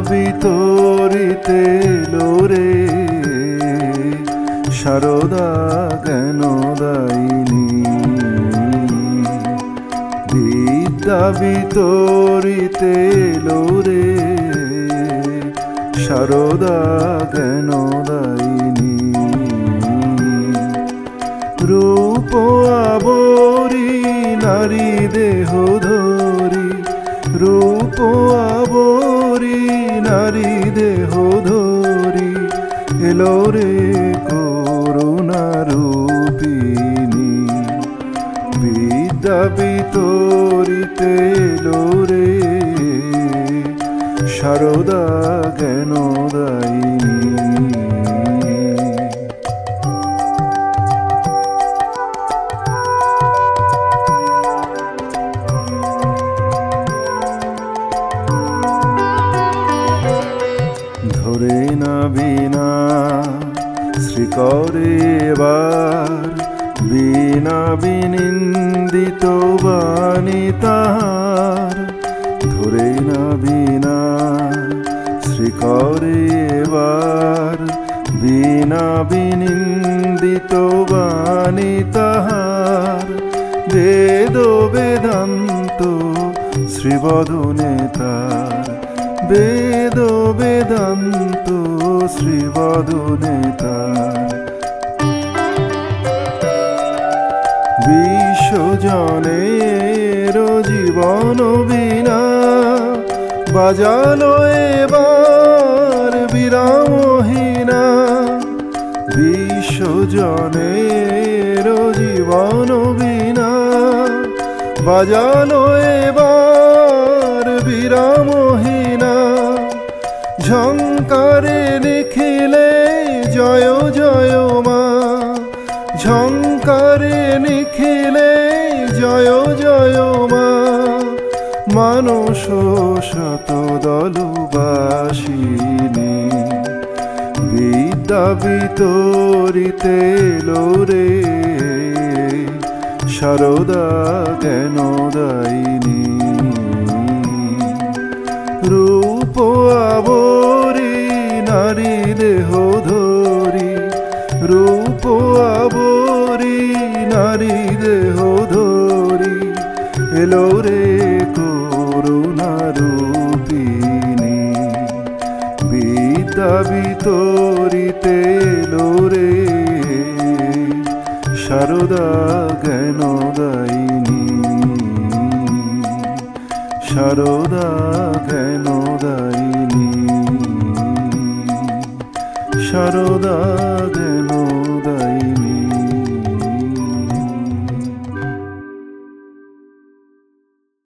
বিতরিতে লোরে সারদা জ্ঞানদায়িনী বিদ্যা বিতরিতে লোরে সারদা জ্ঞানদায়িনী রূপ আবরি নারী দেহ ধরি রূপ আবরি নারী দেহ ধরি এলো রে করুণা রূপিণী বিদ্যা বিতরিতে এলো রে সারদা জ্ঞানদায়িনী ধরে না বিনা শ্রীকরে এবার বিনা বিনিন্দিত বাণী তাহার ধরে না বিনা শ্রীকরে এবার বিনা বিনিন্দিত বাণী তাহার বেদ বেদান্ত শ্রীবদনে তার বেদ বেদান্ত শ্রীবদনে তার বিশ্বজনের জীবন বিনা বাজালো এবার বিরামহীনা বিশ্বজনের জীবন বিনা বাজালো এবার বিরামহীনা ঝঙ্কারে লিখিলে জয় জয় মা ঝঙ্কারে লিখিলে জয় জয় মা মানস শত দলবাসিনী বিদ্যা বিতরিতে লোরে সারদা জ্ঞানদায়িনী রূপ আবরি নারী দেহ ধরি রূপ আবরি নারী দেহ ধরি এলো রে করুণা রূপিণী বিদ্যা বিতরিতে এলো রে সারদা জ্ঞানদায়িনী সারদা জ্ঞানদায়িনী সারদা জ্ঞান